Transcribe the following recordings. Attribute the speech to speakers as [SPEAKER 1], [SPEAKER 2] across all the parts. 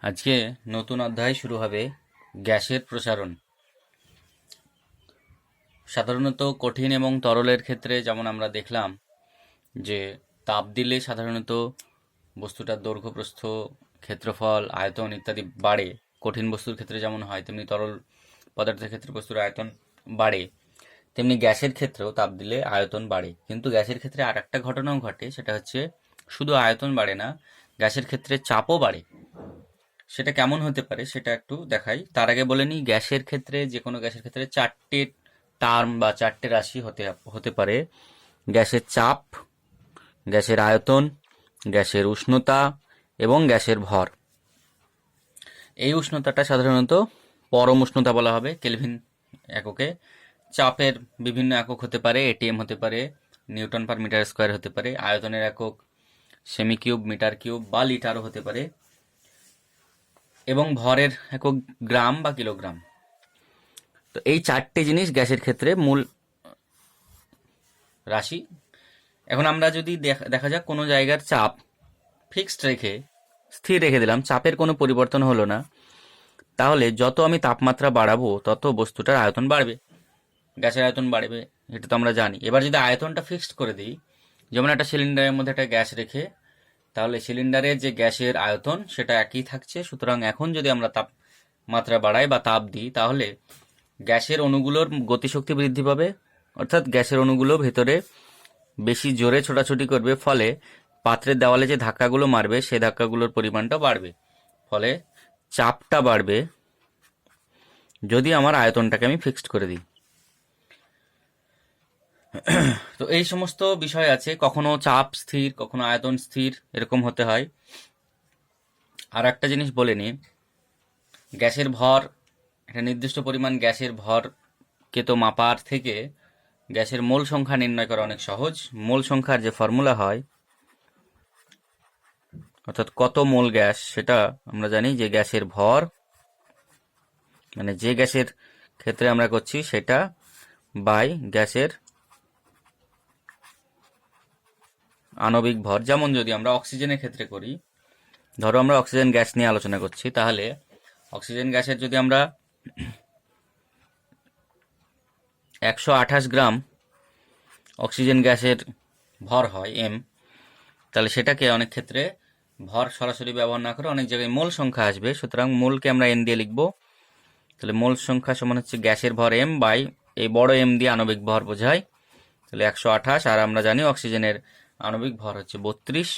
[SPEAKER 1] আজকে নতুন অধ্যায় শুরু হবে গ্যাসের প্রসারণ। সাধারণত কঠিন এবং তরলের ক্ষেত্রে যেমন আমরা দেখলাম যে তাপ দিলে সাধারণত বস্তুটার দৈর্ঘ্য, প্রস্থ, ক্ষেত্রফল, আয়তন ইত্যাদি বাড়ে। কঠিন বস্তুর ক্ষেত্রে যেমন হয় তেমনি তরল পদার্থের ক্ষেত্রে বস্তুর আয়তন বাড়ে, তেমনি গ্যাসের ক্ষেত্রেও তাপ দিলে আয়তন বাড়ে। কিন্তু গ্যাসের ক্ষেত্রে আর একটা ঘটনাও ঘটে, সেটা হচ্ছে শুধু আয়তন বাড়ে না, গ্যাসের ক্ষেত্রে চাপও বাড়ে। সেটা কেমন হতে পারে সেটা একটু দেখাই। তার আগে বলে নিই, গ্যাসের ক্ষেত্রে, যে কোনো গ্যাসের ক্ষেত্রে চারটে টার্ম বা চারটে রাশি হতে হতে পারে: গ্যাসের চাপ, গ্যাসের আয়তন, গ্যাসের উষ্ণতা এবং গ্যাসের ভর। এই উষ্ণতাটা সাধারণত পরম উষ্ণতা বলা হবে কেলভিন এককে। চাপের বিভিন্ন একক হতে পারে, এটিএম হতে পারে, নিউটন পার মিটার স্কোয়ার হতে পারে। আয়তনের একক সেমি কিউব, মিটার কিউব বা লিটারও হতে পারে, এবং ভরের একক গ্রাম বা কিলোগ্রাম। তো এই চারটে জিনিস গ্যাসের ক্ষেত্রে মূল রাশি। এখন আমরা যদি দেখা যাক কোনো জায়গার চাপ ফিক্সড রেখে, স্থির রেখে দিলাম, চাপের কোনো পরিবর্তন হলো না, তাহলে যত আমি তাপমাত্রা বাড়াবো তত বস্তুটার আয়তন বাড়বে, গ্যাসের আয়তন বাড়বে। এটা তো আমরা জানি। এবার যদি আয়তনটা ফিক্সড করে দিই, যেমন একটা সিলিন্ডারের মধ্যে একটা গ্যাস রেখে, তাহলে সিলিন্ডারের যে গ্যাসের আয়তন সেটা একই থাকছে। সুতরাং এখন যদি আমরা তাপমাত্রা বাড়াই বা তাপ দিই, তাহলে গ্যাসের অণুগুলোর গতিশক্তি বৃদ্ধি পাবে, অর্থাৎ গ্যাসের অণুগুলো ভেতরে বেশি জোরে ছোটাছুটি করবে, ফলে পাত্রের দেওয়ালে যে ধাক্কাগুলো মারবে সেই ধাক্কাগুলোর পরিমাণটা বাড়বে, ফলে চাপটা বাড়বে যদি আমার আয়তনটাকে আমি ফিক্সড করে দিই। তো এই সমস্ত বিষয় আছে, কখনো চাপ স্থির, কখনো আয়তন স্থির, এরকম হতে হয়। আর একটা জিনিস বলে নিই, গ্যাসের ভর, একটা নির্দিষ্ট পরিমাণ গ্যাসের ভরকে তো মাপার থেকে গ্যাসের মোল সংখ্যা নির্ণয় করা অনেক সহজ। মোল সংখ্যার যে ফর্মুলা হয়, অর্থাৎ কত মোল গ্যাস, সেটা আমরা জানি যে গ্যাসের ভর মানে যে গ্যাসের ক্ষেত্রে আমরা করছি সেটা বাই গ্যাসের আণবিক ভর। যেমন যদি আমরা অক্সিজেনের ক্ষেত্রে করি, ধরো আমরা অক্সিজেন গ্যাস নিয়ে আলোচনা করছি, তাহলে অক্সিজেন গ্যাসের যদি আমরা 128 গ্রাম অক্সিজেন গ্যাসের ভর হয় এম, তাহলে সেটাকে অনেক ক্ষেত্রে ভর সরাসরি ব্যবহার না করে অনেক জায়গায় মোল সংখ্যা আসবে, সুতরাং মোলকে আমরা এন দিয়ে লিখব। তাহলে মোল সংখ্যা সমান হচ্ছে গ্যাসের ভর এম বাই এই বড় এম দিয়ে আণবিক ভর বোঝায়, তাহলে 128। আর আমরা জানি অক্সিজেনের আণবিক ভর হচ্ছে 32,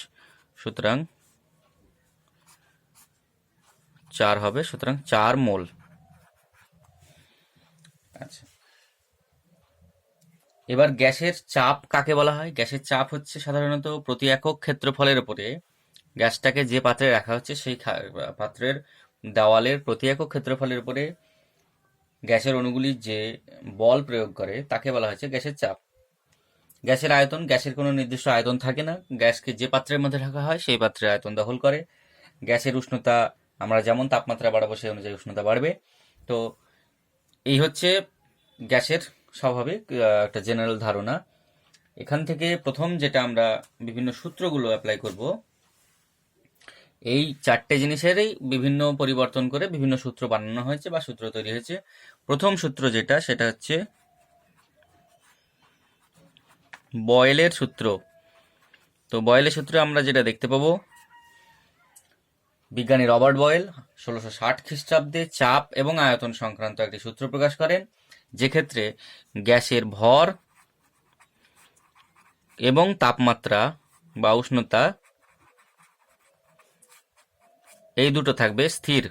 [SPEAKER 1] সুতরাং 4 হবে, সুতরাং 4 মোল। আচ্ছা, এবার গ্যাসের চাপ কাকে বলা হয়? গ্যাসের চাপ হচ্ছে সাধারণত প্রতি একক ক্ষেত্রফলের উপরে গ্যাসটাকে যে পাত্রে রাখা হচ্ছে সেই পাত্রের দেওয়ালের প্রতি একক ক্ষেত্রফলের উপরে গ্যাসের অণুগুলি যে বল প্রয়োগ করে তাকে বলা হচ্ছে গ্যাসের চাপ। গ্যাসের আয়তন, গ্যাসের কোনো নির্দিষ্ট আয়তন থাকে না, গ্যাসকে যে পাত্রের মধ্যে রাখা হয় সেই পাত্রের আয়তন দখল করে। গ্যাসের উষ্ণতা, আমরা যেমন তাপমাত্রা বাড়াবো সেই অনুযায়ী উষ্ণতা বাড়বে। তো এই হচ্ছে গ্যাসের স্বাভাবিক একটা জেনারেল ধারণা। এখান থেকে প্রথম যেটা আমরা বিভিন্ন সূত্রগুলো অ্যাপ্লাই করব, এই চারটে জিনিসেরই বিভিন্ন পরিবর্তন করে বিভিন্ন সূত্র বানানো হয়েছে বা সূত্র তৈরি হয়েছে। প্রথম সূত্র যেটা, সেটা হচ্ছে বয়েলের সূত্র। তো বয়েলের সূত্রে আমরা যেটা দেখতে পাবো, বিজ্ঞানী রবার্ট বয়েল 1660 খ্রিস্টাব্দে চাপ এবং আয়তন সংক্রান্ত একটি সূত্র প্রকাশ করেন, যে ক্ষেত্রে গ্যাসের ভর এবং তাপমাত্রা বা উষ্ণতা এই দুটো থাকবে স্থির।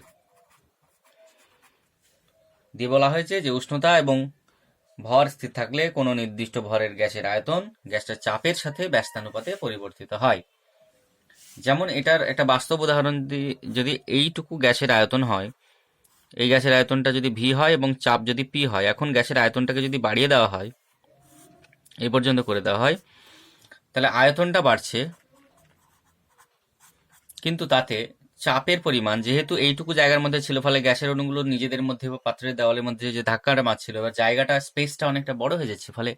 [SPEAKER 1] দিয়ে বলা হয়েছে যে উষ্ণতা এবং ভর স্থির থাকলে কোনো নির্দিষ্ট ভরের গ্যাসের আয়তন গ্যাসটার চাপের সাথে ব্যস্তানুপাতে পরিবর্তিত হয়। যেমন এটার একটা বাস্তব উদাহরণ দিয়ে, যদি এইটুকু গ্যাসের আয়তন হয়, এই গ্যাসের আয়তনটা যদি ভি হয় এবং চাপ যদি পি হয়, এখন গ্যাসের আয়তনটাকে যদি বাড়িয়ে দেওয়া হয়, এই পর্যন্ত করে দেওয়া হয়, তাহলে আয়তনটা বাড়ছে, কিন্তু তাতে চাপের পরিমাণ যেহেতু এইটুকু জায়গার মধ্যে ছিল, ফলে গ্যাসের অণুগুলো নিজেদের মধ্যে বা পাত্রের দেওয়ালের মধ্যে যে ধাক্কাটা মারছিল, এবার জায়গাটা, স্পেসটা অনেকটা বড় হয়ে যাচ্ছে, ফলে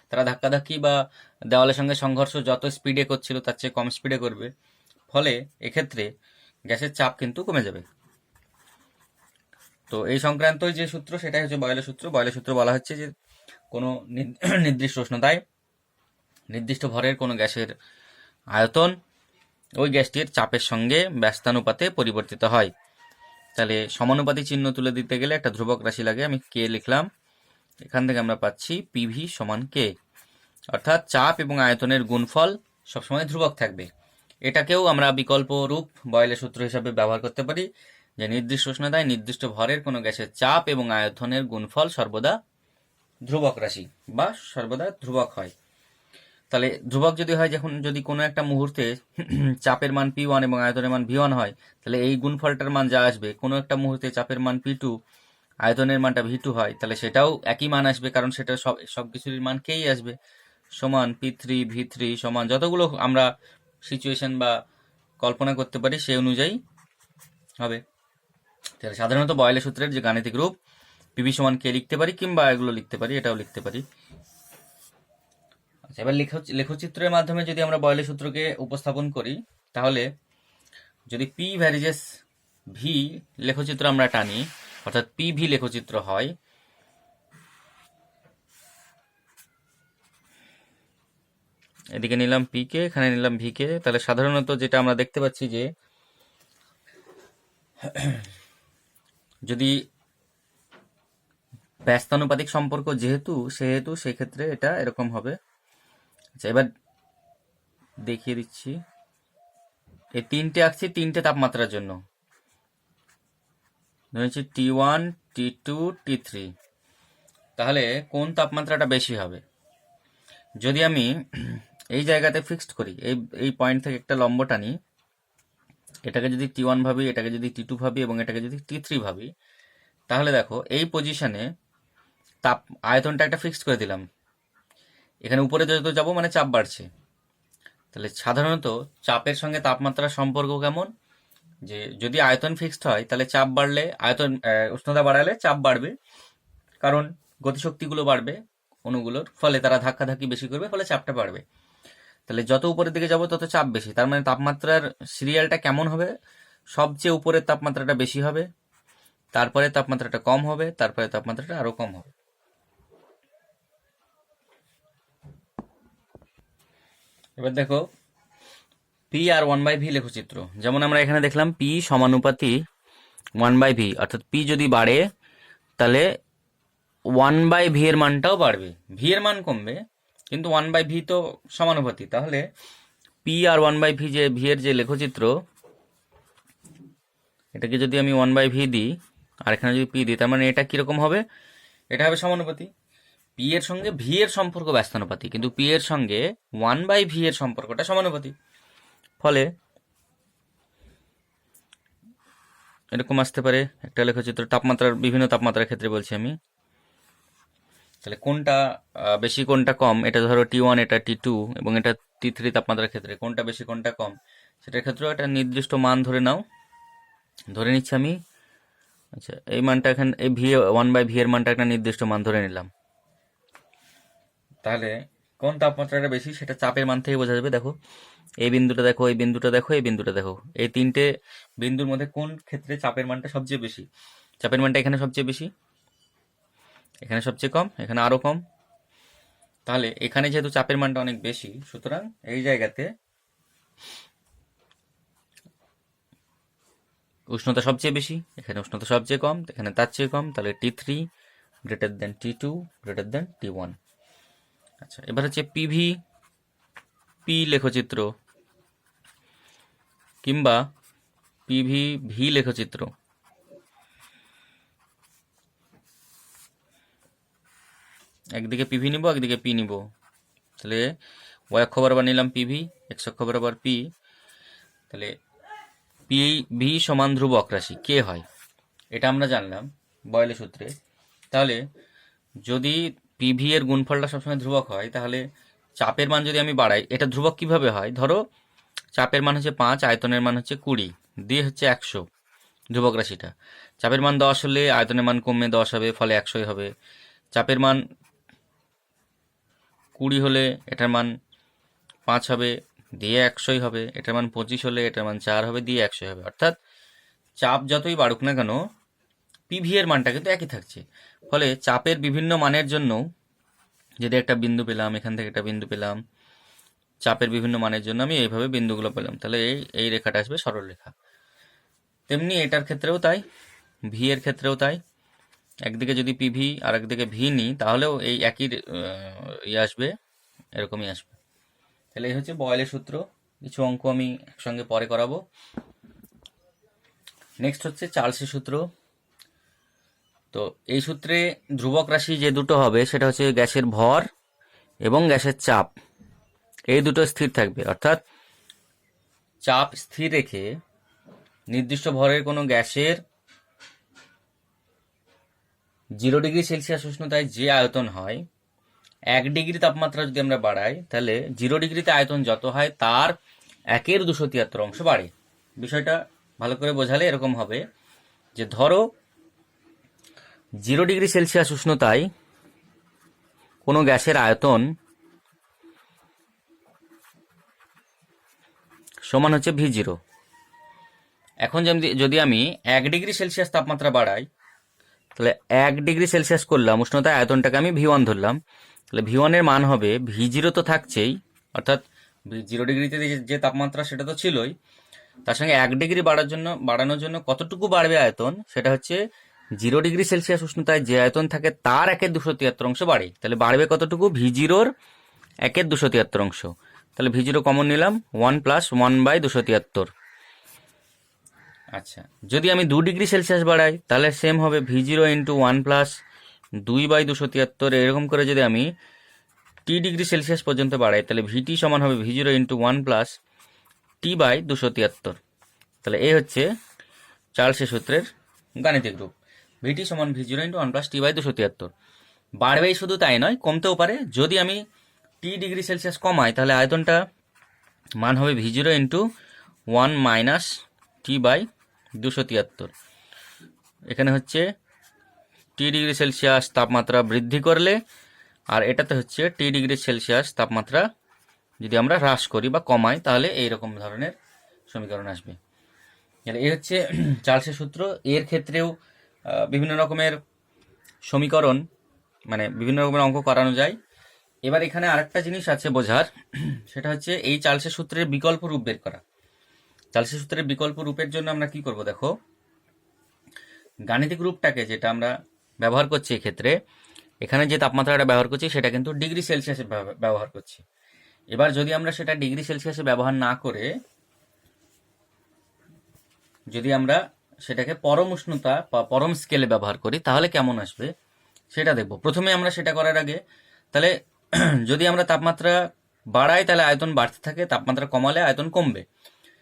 [SPEAKER 1] তারা ধাক্কাধাক্কি বা দেওয়ালের সঙ্গে সংঘর্ষ যত স্পিডে করছিল তার চেয়ে কম স্পিডে করবে, ফলে এক্ষেত্রে গ্যাসের চাপ কিন্তু কমে যাবে। তো এই সংক্রান্ত যে সূত্র সেটাই হচ্ছে বয়লের সূত্র। বয়লের সূত্র বলা হচ্ছে যে কোনো নির্দিষ্ট উষ্ণতায় নির্দিষ্ট ভরের কোনো গ্যাসের আয়তন ওই গ্যাসটির চাপের সঙ্গে ব্যস্তানুপাতে পরিবর্তিত হয়। তাহলে সমানুপাতি চিহ্ন তুলে দিতে গেলে একটা ধ্রুবক রাশি লাগে, আমি কে লিখলাম। এখান থেকে আমরা পাচ্ছি পিভি সমান কে, অর্থাৎ চাপ এবং আয়তনের গুণফল সবসময় ধ্রুবক থাকবে। এটাকেও আমরা বিকল্প রূপ বয়লের সূত্র হিসাবে ব্যবহার করতে পারি, যে নির্দিষ্ট উষ্ণতায় নির্দিষ্ট ভরের কোনো গ্যাসের চাপ এবং আয়তনের গুণফল সর্বদা ধ্রুবক রাশি বা সর্বদা ধ্রুবক হয়। তাহলে ধ্রুবক যদি হয়, যখন যদি কোনো একটা মুহূর্তে চাপের মান P1 এবং আয়তনের মান V1 হয়, তাহলে এই গুণফলটার মান যা আসবে, কোনো একটা মুহূর্তে চাপের মান P2 আয়তনের মানটা V2 হয়, তাহলে সেটাও একই মান আসবে, কারণ সেটা সব কিছুর মান কেই আসবে, সমান P3 V3 সমান যতগুলো আমরা সিচুয়েশন বা কল্পনা করতে পারি সেই অনুযায়ী হবে। তাহলে সাধারণত বয়লের সূত্রের যে গাণিতিক রূপ পিভি সমান কে লিখতে পারি, কিংবা এগুলো লিখতে পারি, এটাও লিখতে পারি। আচ্ছা, এবার লেখচিত্রের মাধ্যমে যদি আমরা বয়লের সূত্রকে উপস্থাপন করি, তাহলে যদি পি ভ্যারিজেস ভি লেখচিত্র আমরা টানি, অর্থাৎ পিভি লেখচিত্র হয়, এদিকে নিলাম পি কে, এখানে নিলাম ভি কে, তাহলে সাধারণত যেটা আমরা দেখতে পাচ্ছি যে যদি ব্যস্তানুপাতিক সম্পর্ক সেহেতু সেক্ষেত্রে এটা এরকম হবে। আচ্ছা, এবার দেখিয়ে দিচ্ছি, এই তিনটে আঁকছি তিনটে তাপমাত্রার জন্য, ধরেছি T1 T2 T3। তাহলে কোন তাপমাত্রাটা বেশি হবে? যদি আমি এই জায়গাতে ফিক্সড করি, এই পয়েন্ট থেকে একটা লম্ব টানি, এটাকে যদি T1 ভাবি, এটাকে যদি T2 ভাবি এবং এটাকে যদি T3 ভাবি, তাহলে দেখো এই পজিশনে আয়তনটা একটা ফিক্সড করে দিলাম, এখানে উপরে যত যাবো মানে চাপ বাড়ছে। তাহলে সাধারণত চাপের সঙ্গে তাপমাত্রার সম্পর্ক কেমন, যে যদি আয়তন ফিক্সড হয় তাহলে চাপ বাড়লে উষ্ণতা বাড়ালে চাপ বাড়বে, কারণ গতিশক্তিগুলো বাড়বে অণুগুলোর, ফলে তারা ধাক্কাধাক্কি বেশি করবে, ফলে চাপটা বাড়বে। তাহলে যত উপরের দিকে যাব তত চাপ বেশি, তার মানে তাপমাত্রার সিরিয়ালটা কেমন হবে, সবচেয়ে উপরের তাপমাত্রাটা বেশি হবে, তারপরে তাপমাত্রাটা কম হবে, তারপরে তাপমাত্রাটা আরো কম হবে। এবার দেখো পি আর 1/v লেখচিত্র, যেমন আমরা এখানে দেখলাম পি সমানুপাতি 1/v, অর্থাৎ পি যদি বাড়ে তাহলে 1/v এর মানটাও বাড়বে, ভি এর মান কমবে, কিন্তু 1/v তো সমানুপাতি। তাহলে পি আর 1/v যে ভি এর যে লেখচিত্র, এটাকে যদি আমি 1/v দিই আর এখানে যদি পি দিই, তার মানে এটা কিরকম হবে, এটা হবে সমানুপাতি। পি এর সঙ্গে ভি এর সম্পর্ক ব্যস্তানুপাতি, কিন্তু পি এর সঙ্গে 1/v এর সম্পর্কটা সমানুপাতি, ফলে এরকম আসতে পারে একটা লেখচিত্র। বিভিন্ন তাপমাত্রার ক্ষেত্রে বলছি আমি। তাহলে কোনটা বেশি কোনটা কম, এটা ধরো T1, এটা T2 এবং এটা T3 তাপমাত্রার ক্ষেত্রে কোনটা বেশি কোনটা কম, সেটার ক্ষেত্রেও একটা নির্দিষ্ট মান ধরে নাও, ধরে নিচ্ছি আমি। আচ্ছা, এই মানটা এখানে এই V1/v এর মানটা একটা নির্দিষ্ট মান ধরে নিলাম। তাহলে কোন তাপমাত্রাটা বেশি সেটা চাপের মান থেকে বোঝা যাবে। দেখো এই বিন্দুটা দেখো, এই বিন্দুটা দেখো, এই বিন্দুটা দেখো, এই তিনটে বিন্দুর মধ্যে কোন ক্ষেত্রে চাপের মানটা সবচেয়ে বেশি? চাপের মানটা এখানে সবচেয়ে বেশি, এখানে সবচেয়ে কম, এখানে আরো কম। তাহলে এখানে যেহেতু চাপের মানটা অনেক বেশি, সুতরাং এই জায়গাতে উষ্ণতা সবচেয়ে বেশি, এখানে উষ্ণতা সবচেয়ে কম, এখানে তার চেয়ে কম, তাহলে T3 greater than T2 greater than T1। আচ্ছা, এবার হচ্ছে পিভি পি লেখচিত্র কিংবা পিভি ভি লেখচিত্র। একদিকে পিভি নিব, একদিকে পি নিব, তাহলে ওয়াই অক্ষ বরাবর নিলাম পিভি, এক্স অক্ষ বরাবর পি, তাহলে পি ভি সমান ধ্রুবক রাশি কে হয়, এটা আমরা জানলাম বয়লের সূত্রে। তাহলে যদি পিভি এর গুণফলটা সবসময় ধ্রুবক হয়, তাহলে চাপের মান যদি আমি বাড়াই, এটা ধ্রুবক কিভাবে হয়, ধরো চাপের মান হচ্ছে 5, আয়তনের মান হচ্ছে 20, দিয়ে হচ্ছে 100 ধ্রুবক রাশিটা। চাপের মান 10 হলে আয়তনের মান কমে 10 হবে, ফলে 100 হবে। চাপের মান 20 হলে এটার মান 5 হবে, দিয়ে 100 হবে। এটার মান 25 হলে এটার মান 4 হবে, দিয়ে 100 হবে। অর্থাৎ চাপ যতই বাড়ুক না কেন, P পিভি এর মানটা কিন্তু একই থাকছে। ফলে চাপের বিভিন্ন মানের জন্য যদি একটা বিন্দু পেলাম, এখান থেকে একটা বিন্দু পেলাম, চাপের বিভিন্ন মানের জন্য আমি এইভাবে বিন্দুগুলো পেলাম, তাহলে এই রেখাটা আসবে সরল রেখা। তেমনি এটার ক্ষেত্রেও তাই, ভি এর ক্ষেত্রেও তাই। একদিকে যদি পিভি আর একদিকে ভি নিই তাহলেও এই একই আসবে, এরকমই আসবে। তাহলে এই হচ্ছে বয়েলের সূত্র। কিছু অঙ্ক আমি একসঙ্গে পরে করাবো। নেক্সট হচ্ছে চার্লসের সূত্র। তো এই সূত্রে ধ্রুবক রাশি যে দুটো হবে সেটা হচ্ছে গ্যাসের ভর এবং গ্যাসের চাপ, এই দুটো স্থির থাকবে। অর্থাৎ চাপ স্থির রেখে নির্দিষ্ট ভরের কোনো গ্যাসের 0 ডিগ্রি সেলসিয়াস উষ্ণতায় যে আয়তন হয়, 1 ডিগ্রি তাপমাত্রা যদি আমরা বাড়াই তাহলে 0 ডিগ্রিতে আয়তন যত হয় তার 1/273 অংশ বাড়ে। বিষয়টা ভালো করে বোঝালে এরকম হবে যে ধরো 0 ডিগ্রি সেলসিয়াস উষ্ণতায় কোনো গ্যাসের আয়তন সমান হচ্ছে V0। এখন যদি আমি 1 ডিগ্রি সেলসিয়াস তাপমাত্রা বাড়াই, তাহলে 1 ডিগ্রি সেলসিয়াস করলাম উষ্ণতায়, আয়তনটাকে আমি V1 ধরলাম, তাহলে V1 এর মান হবে V0 তো থাকছেই, অর্থাৎ 0 ডিগ্রিতে যে তাপমাত্রা সেটা তো ছিলই, তার সঙ্গে 1 ডিগ্রি বাড়ানোর জন্য কতটুকু বাড়বে আয়তন, সেটা হচ্ছে 0 ডিগ্রি সেলসিয়াস উষ্ণতায় যে আয়তন থাকে তার 1/273 অংশ বাড়ে। তাহলে বাড়বে কতটুকু? V0-র 1/273 অংশ। তাহলে V0 কমন নিলাম, 1 + 1/273। আচ্ছা, যদি আমি 2 ডিগ্রি সেলসিয়াস বাড়াই তাহলে সেম হবে V0 × 1 + 2/273। এরকম করে যদি আমি T ডিগ্রি সেলসিয়াস পর্যন্ত বাড়াই তাহলে VT সমান হবে V0 × 1 + T/273। তাহলে এই হচ্ছে চার্লসের সূত্রের গাণিতিক রূপ। VT সমান V0 × 1 + T/273। বাড়বেই শুধু তাই নয়, কমতেও পারে। যদি আমি T ডিগ্রি সেলসিয়াস কমাই তাহলে আয়তনটা মান হবে V0 × 1 - T/273। এখানে হচ্ছে T ডিগ্রি সেলসিয়াস তাপমাত্রা বৃদ্ধি করলে, আর এটাতে হচ্ছে T ডিগ্রি সেলসিয়াস তাপমাত্রা যদি আমরা হ্রাস করি বা কমাই তাহলে এইরকম ধরনের সমীকরণ আসবে। এই হচ্ছে চার্লসের সূত্র। এর ক্ষেত্রেও বিভিন্ন রকমের সমীকরণ, মানে বিভিন্ন রকমের অঙ্ক করানো যায়। এবার এখানে আরেকটা জিনিস আছে বোঝার, সেটা হচ্ছে এই চার্লসের সূত্রের বিকল্প রূপ বের করা। চার্লসের সূত্রের বিকল্প রূপের জন্য আমরা কি করব দেখো, গাণিতিক রূপটাকে যেটা আমরা ব্যবহার করছি এক্ষেত্রে, এখানে যে তাপমাত্রাটা ব্যবহার করছি সেটা কিন্তু ডিগ্রি সেলসিয়াসে ব্যবহার করছি। এবার যদি আমরা সেটা ডিগ্রি সেলসিয়াসে ব্যবহার না করে যদি আমরা সেটাকে পরম উষ্ণতা বা পরম স্কেলে ব্যবহার করি তাহলে কেমন আসবে সেটা দেখব। প্রথমে আমরা সেটা করার আগে তাহলে যদি আমরা তাপমাত্রা বাড়াই তাহলে আয়তন বাড়তে থাকে, তাপমাত্রা কমালে আয়তন কমবে।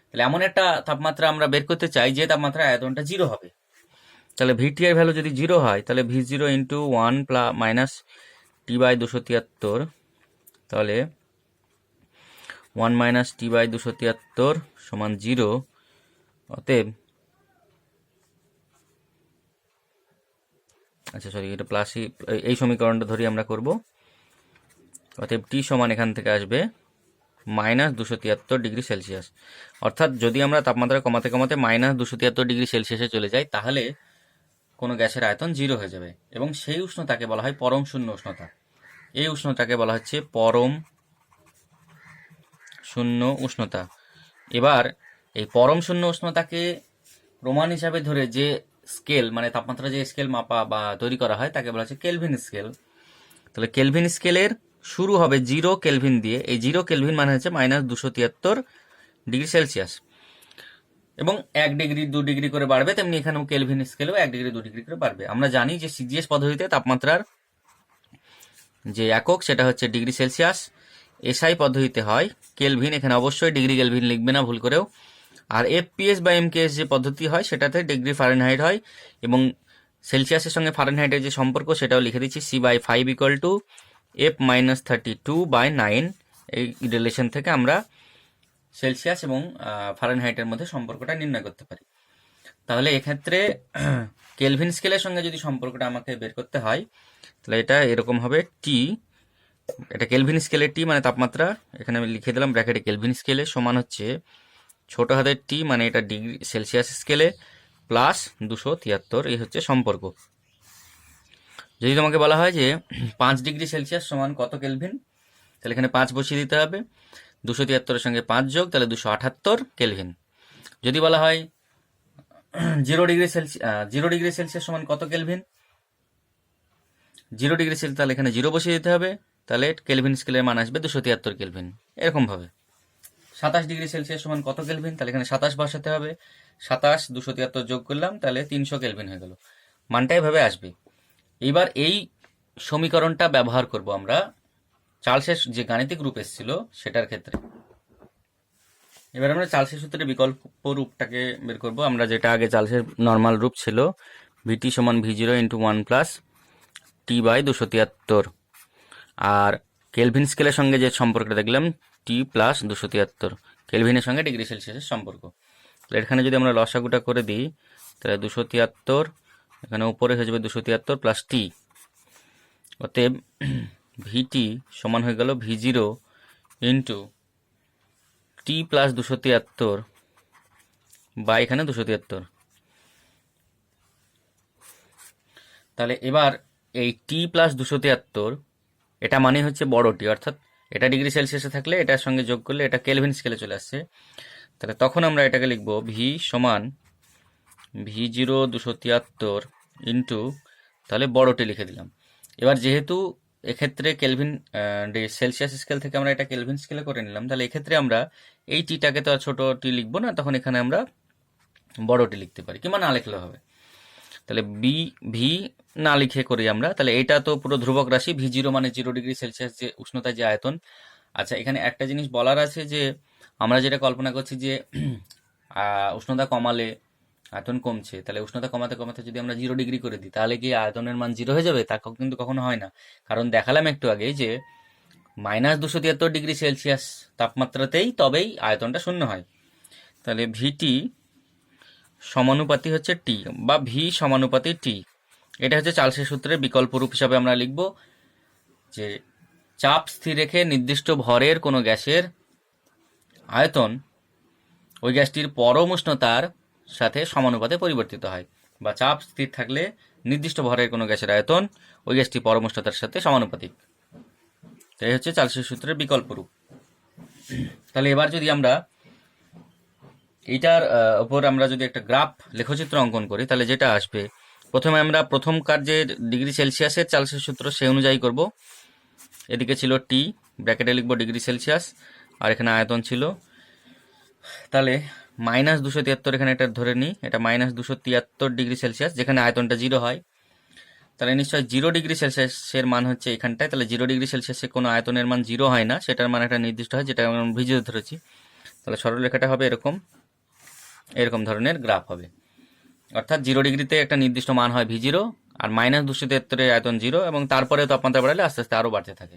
[SPEAKER 1] তাহলে এমন একটা তাপমাত্রা আমরা বের করতে চাই যে তাপমাত্রা আয়তনটা 0 হবে। তাহলে VT এর ভ্যালু যদি 0 হয় তাহলে V0 × 1 - T/273, তাহলে 1 - T/273 সমান 0। অতএব আচ্ছা সরি, এটা প্লাসই, এই সমীকরণটা ধরি আমরা করব। অতএব T সমান এখান থেকে আসবে -273 ডিগ্রি সেলসিয়াস। অর্থাৎ যদি আমরা তাপমাত্রা কমাতে কমাতে -273 ডিগ্রি সেলসিয়াসে চলে যাই তাহলে কোনো গ্যাসের আয়তন 0 হয়ে যাবে, এবং সেই উষ্ণতাকে বলা হয় পরম শূন্য উষ্ণতা। এই উষ্ণতাকে বলা হচ্ছে পরম শূন্য উষ্ণতা। এবার এই পরম শূন্য উষ্ণতাকে প্রমাণ হিসাবে ধরে যে স্কেল, মানে তাপমাত্রা যে স্কেল মাপা বা তৈরি করা হয় তাকে বলা হচ্ছে কেলভিন স্কেল। তাহলে কেলভিন স্কেলের শুরু হবে 0 কেলভিন দিয়ে। এই 0 কেলভিন মানে হচ্ছে -273 ডিগ্রি সেলসিয়াস, এবং 1 ডিগ্রি 2 ডিগ্রি করে বাড়বে। তেমনি এখানেও কেলভিন স্কেলেও 1 ডিগ্রি 2 ডিগ্রি করে বাড়বে। আমরা জানি যে সিজিএস পদ্ধতিতে তাপমাত্রার যে একক সেটা হচ্ছে ডিগ্রি সেলসিয়াস, এসআই পদ্ধতিতে হয় কেলভিন। এখানে অবশ্যই ডিগ্রি কেলভিন লিখবে না ভুল করেও। আর এফপিএস বা এমকেএস যে পদ্ধতি হয় সেটাতে ডিগ্রি ফারেনহাইট হয়, এবং সেলসিয়াসের সঙ্গে ফারেনহাইটের যে সম্পর্ক সেটাও লিখে দিচ্ছি, C/5 = F-32/9। এই রিলেশন থেকে আমরা সেলসিয়াস এবং ফারেনহাইটের মধ্যে সম্পর্কটা নির্ণয় করতে পারি। তাহলে এক্ষেত্রে কেলভিন স্কেলের সঙ্গে যদি সম্পর্কটা আমাকে বের করতে হয় তাহলে এটা এরকম হবে, টি, এটা কেলভিন স্কেলের টি মানে তাপমাত্রা, এখানে আমি লিখে দিলাম ব্র্যাকেটে কেলভিন স্কেলে, সমান হচ্ছে ছোট হাতের টি মানে এটা ডিগ্রি সেলসিয়াস স্কেলে, প্লাস 273, এই হচ্ছে সম্পর্ক। যদি তোমাকে বলা হয় যে 5 ডিগ্রি সেলসিয়াস সমান কত কেলভিন, তাহলে এখানে 5 বসিয়ে দিতে হবে, 273-এর সঙ্গে 5 যোগ, তাহলে 278 কেলভিন। যদি বলা হয় 0 ডিগ্রি সেলসিয়াস সমান কত কেলভিন, 0 ডিগ্রি সেলসিয়াস, তাহলে এখানে 0 বসিয়ে দিতে হবে, তাহলে কেলভিন স্কেলের মান আসবে 273 কেলভিন। এরকমভাবে 27 ডিগ্রি সেলসিয়াস সমান কত কেলভিন, তাহলে এখানে 27 বসাতে হবে, 27 273 যোগ করলাম, তাহলে 300 কেলভিন হয়ে গেল। মানটা এভাবে আসবে। এইবার এই সমীকরণটা ব্যবহার করব আমরা চার্লসের যে গাণিতিক রূপ এসেছিল সেটার ক্ষেত্রে। এবার আমরা চার্লসের সূত্রের বিকল্প রূপটাকে বের করব। আমরা যেটা আগে চার্লসের নর্মাল রূপ ছিল, ভিটি সমান V0 × 1 প্লাস T/273, আর কেলভিন স্কেলের সঙ্গে যে সম্পর্কটা দেখলাম T+273, কেলভিনের সঙ্গে ডিগ্রি সেলসিয়াসের সম্পর্ক। তাহলে এখানে যদি আমরা লসাগুটা করে দিই, তাহলে 273 এখানে উপরে হয়ে যাবে 273 প্লাস টি, অতএব ভিটি সমান হয়ে গেল V0 × T+273 বা এখানে 273। তাহলে এবার এই T+273 এটা মানে হচ্ছে বড় টি, অর্থাৎ এটা ডিগ্রি সেলসিয়াসে থাকলে এটার সঙ্গে যোগ করলে এটা কেলভিন স্কেলে চলে আসছে। তাহলে তখন আমরা এটাকে লিখব V সমান V0 273 ইন্টু, তাহলে বড় টি লিখে দিলাম। এবার যেহেতু এক্ষেত্রে কেলভিন সেলসিয়াস স্কেল থেকে আমরা এটা কেলভিন স্কেলে করে নিলাম, তাহলে এক্ষেত্রে আমরা এই টিটাকে তো আর ছোট টি লিখবো না, তখন এখানে আমরা বড় টি লিখতে পারি, কিংবা না লিখলে হবে। তাহলে ভি না লিখে করি আমরা, তাহলে এটা তো পুরো ধ্রুবক রাশি, V0 মানে 0 ডিগ্রি সেলসিয়াস যে উষ্ণতায় যে আয়তন। আচ্ছা, এখানে একটা জিনিস বলার আছে যে আমরা যেটা কল্পনা করছি যে উষ্ণতা কমালে আয়তন কমছে, তাহলে উষ্ণতা কমাতে কমাতে যদি আমরা 0 ডিগ্রি করে দিই, তাহলে কি আয়তনের মান 0 হয়ে যাবে? তা কিন্তু কখনো হয় না। কারণ দেখালাম একটু আগে যে -273 ডিগ্রি সেলসিয়াস তাপমাত্রাতেই তবেই আয়তনটা শূন্য হয়। তাহলে ভিটি সমানুপাতি হচ্ছে টি, বা ভি সমানুপাতি টি। এটা হচ্ছে চার্লসের সূত্রের বিকল্প রূপ হিসাবে আমরা লিখব যে চাপ স্থির রেখে নির্দিষ্ট ভরের কোনো গ্যাসের আয়তন ওই গ্যাসটির পরম উষ্ণতার সাথে সমানুপাতে পরিবর্তিত হয়, বা চাপ স্থির থাকলে নির্দিষ্ট ভরের কোনো গ্যাসের আয়তন ওই গ্যাসটি পরম উষ্ণতার সাথে সমানুপাতিক। এই হচ্ছে চার্লসের সূত্রের বিকল্প রূপ। তাহলে এবার যদি আমরা এইটার উপর আমরা যদি একটা গ্রাফ লেখচিত্র অঙ্কন করি, তাহলে যেটা আসবে, প্রথমে আমরা প্রথমকার যে ডিগ্রি সেলসিয়াসের চার্লসের সূত্র সে অনুযায়ী করব। এদিকে ছিল টি, ব্র্যাকেটে লিখবো ডিগ্রি সেলসিয়াস, আর এখানে আয়তন ছিল। তাহলে -273 এখানে এটা ধরে নিই, এটা -273 ডিগ্রি সেলসিয়াস, যেখানে আয়তনটা 0 হয়। তাহলে নিশ্চয়ই 0 ডিগ্রি সেলসিয়াসের মান হচ্ছে এখানটায়। তাহলে 0 ডিগ্রি সেলসিয়াসে কোনো আয়তনের মান 0 হয় না, সেটার মান একটা নির্দিষ্ট হয়, যেটা আমরা V0 ধরেছি। তাহলে সরলরেখাটা হবে এরকম ধরনের গ্রাফ হবে, অর্থাৎ 0 ডিগ্রিতে একটা নির্দিষ্ট মান হয় V0, আর -273 আয়তন 0, এবং তারপরে তাপমাত্রা বাড়ালে আস্তে আস্তে আরও বাড়তে থাকে।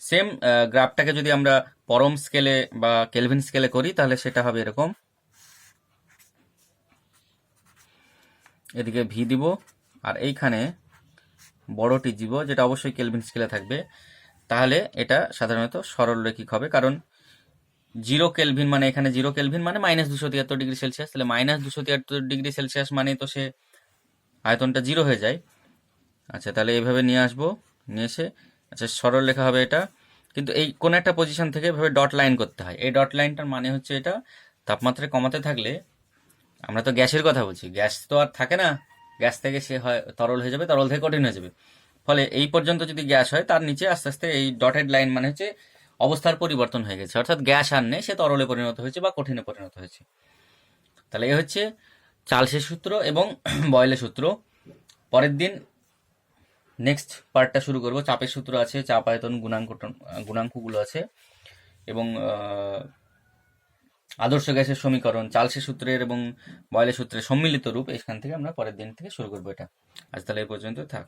[SPEAKER 1] সেম গ্রাফটাকে যদি আমরা পরম স্কেলে বা কেলভিন স্কেলে করি, তাহলে সেটা হবে এরকম। এদিকে ভি দিব, আর এইখানে বড়টি দিব, যেটা অবশ্যই কেলভিন স্কেলে থাকবে। তাহলে এটা সাধারণত সরলরৈখিক হবে, কারণ 0 কেলভিন মানে এখানে 0 কেলভিন মানে -273 ডিগ্রি সেলসিয়াস। তাহলে -273 ডিগ্রি সেলসিয়াস মানে তো সে আয়তনটা 0 হয়ে যায়। আচ্ছা, তাহলে এইভাবে নিয়ে আসবো, নিয়ে এসে আচ্ছা সরল লেখা হবে এটা। কিন্তু এই কোন একটা পজিশন থেকে এভাবে ডট লাইন করতে হয়। এই ডট লাইনটার মানে হচ্ছে এটা তাপমাত্রা কমাতে থাকলে, আমরা তো গ্যাসের কথা বলছি, গ্যাস তো আর থাকে না, গ্যাস থেকে সে হয় তরল হয়ে যাবে, তরল থেকে কঠিন হয়ে যাবে। ফলে এই পর্যন্ত যদি গ্যাস হয়, তার নিচে আস্তে আস্তে এই ডটেড লাইন মানে হচ্ছে অবস্থার পরিবর্তন হয়ে গেছে, অর্থাৎ গ্যাস আর নেই, সে তরলে পরিণত হয়েছে বা কঠিনে পরিণত হয়েছে। তাহলে এই হচ্ছে চার্লসের সূত্র এবং বয়েলের সূত্র। পরের দিন নেক্সট পার্টটা শুরু করব। চাপের সূত্র আছে, চাপ আয়তন গুণাঙ্কগুলো আছে, এবং আদর্শ গ্যাসের সমীকরণ, চার্লসের সূত্রের এবং বয়েলের সূত্রের সম্মিলিত রূপ, এখান থেকে আমরা পরের দিন থেকে শুরু করবো এটা। আজ তাহলে এই পর্যন্ত থাক।